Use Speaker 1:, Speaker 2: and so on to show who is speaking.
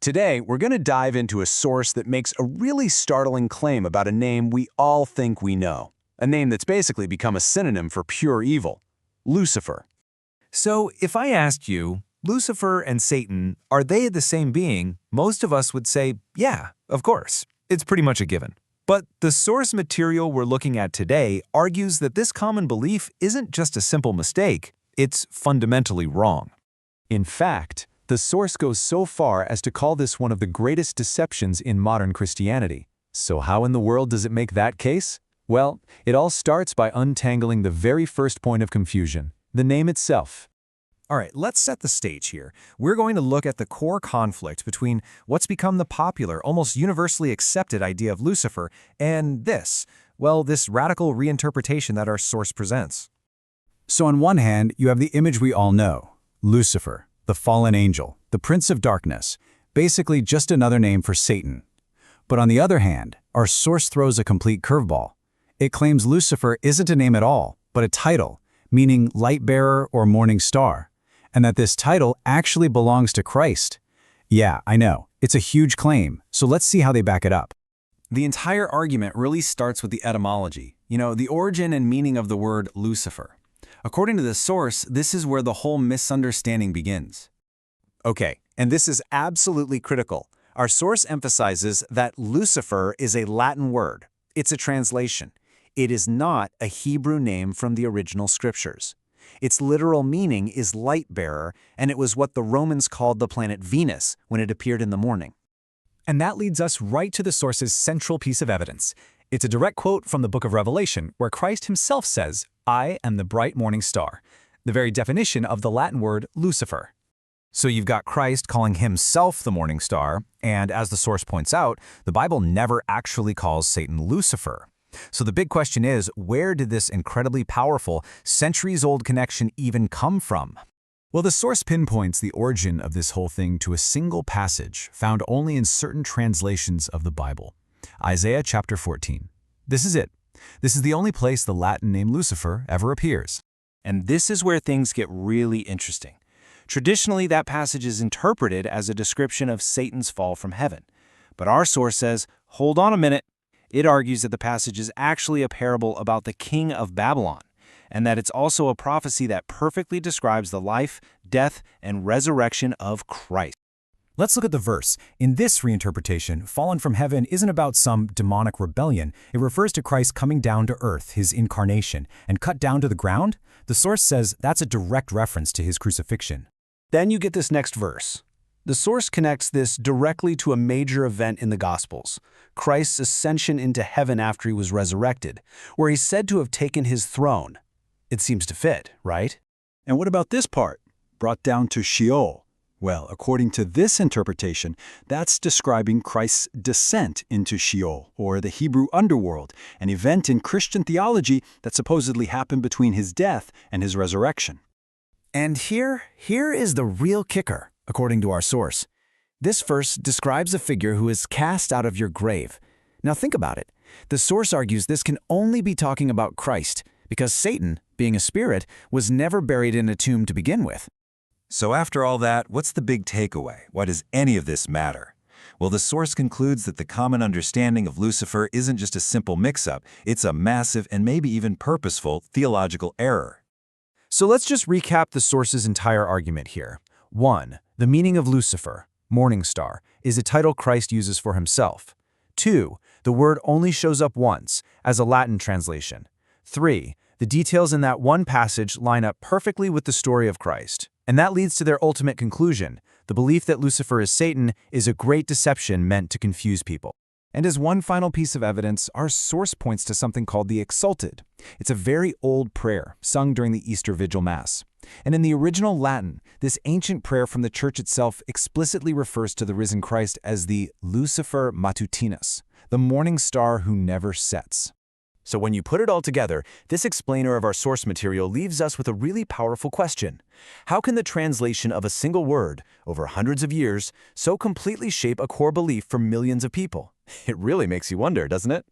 Speaker 1: Today, we're going to dive into a source that makes a really startling claim about a name we all think we know. A name that's basically become a synonym for pure evil. Lucifer.
Speaker 2: So, if I asked you, Lucifer and Satan, are they the same being? Most of us would say, yeah, of course. It's pretty much a given. But the source material we're looking at today argues that this common belief isn't just a simple mistake, it's fundamentally wrong.
Speaker 3: In fact, the source goes so far as to call this one of the greatest deceptions in modern Christianity. So how in the world does it make that case? Well, it all starts by untangling the very first point of confusion, the name itself.
Speaker 2: All right, let's set the stage here. We're going to look at the core conflict between what's become the popular, almost universally accepted idea of Lucifer and this radical reinterpretation that our source presents.
Speaker 4: So on one hand, you have the image we all know, Lucifer, the fallen angel, the prince of darkness, basically just another name for Satan. But on the other hand, our source throws a complete curveball. It claims Lucifer isn't a name at all, but a title, meaning light bearer or morning star, and that this title actually belongs to Christ. Yeah, I know, it's a huge claim, so let's see how they back it up.
Speaker 1: The entire argument really starts with the etymology, the origin and meaning of the word Lucifer. According to the source, this is where the whole misunderstanding begins. Okay, and this is absolutely critical. Our source emphasizes that Lucifer is a Latin word. It's a translation. It is not a Hebrew name from the original scriptures. Its literal meaning is light bearer, and it was what the Romans called the planet Venus when it appeared in the morning.
Speaker 3: And that leads us right to the source's central piece of evidence. It's a direct quote from the book of Revelation, where Christ himself says, "I am the bright morning star," the very definition of the Latin word Lucifer.
Speaker 2: So you've got Christ calling himself the morning star, and as the source points out, the Bible never actually calls Satan Lucifer. So the big question is, where did this incredibly powerful, centuries-old connection even come from?
Speaker 3: Well, the source pinpoints the origin of this whole thing to a single passage found only in certain translations of the Bible. Isaiah chapter 14. This is it. This is the only place the Latin name Lucifer ever appears.
Speaker 1: And this is where things get really interesting. Traditionally, that passage is interpreted as a description of Satan's fall from heaven. But our source says, hold on a minute. It argues that the passage is actually a parable about the king of Babylon, and that it's also a prophecy that perfectly describes the life, death, and resurrection of Christ.
Speaker 3: Let's look at the verse. In this reinterpretation, fallen from heaven isn't about some demonic rebellion. It refers to Christ coming down to earth, his incarnation, and cut down to the ground. The source says that's a direct reference to his crucifixion.
Speaker 1: Then you get this next verse. The source connects this directly to a major event in the Gospels, Christ's ascension into heaven after he was resurrected, where he's said to have taken his throne. It seems to fit, right?
Speaker 5: And what about this part? Brought down to Sheol. Well, according to this interpretation, that's describing Christ's descent into Sheol, or the Hebrew underworld, an event in Christian theology that supposedly happened between his death and his resurrection.
Speaker 4: And here is the real kicker, according to our source. This verse describes a figure who is cast out of your grave. Now think about it. The source argues this can only be talking about Christ, because Satan, being a spirit, was never buried in a tomb to begin with.
Speaker 6: So after all that, what's the big takeaway? Why does any of this matter? Well, the source concludes that the common understanding of Lucifer isn't just a simple mix-up, it's a massive and maybe even purposeful theological error.
Speaker 2: So let's just recap the source's entire argument here. 1. The meaning of Lucifer, morning star, is a title Christ uses for himself. 2. The word only shows up once, as a Latin translation. 3. The details in that one passage line up perfectly with the story of Christ. And that leads to their ultimate conclusion. The belief that Lucifer is Satan is a great deception meant to confuse people.
Speaker 3: And as one final piece of evidence, our source points to something called the Exsulted. It's a very old prayer, sung during the Easter Vigil Mass. And in the original Latin, this ancient prayer from the Church itself explicitly refers to the risen Christ as the Lucifer Matutinus, the morning star who never sets.
Speaker 2: So when you put it all together, this explainer of our source material leaves us with a really powerful question. How can the translation of a single word, over hundreds of years, so completely shape a core belief for millions of people? It really makes you wonder, doesn't it?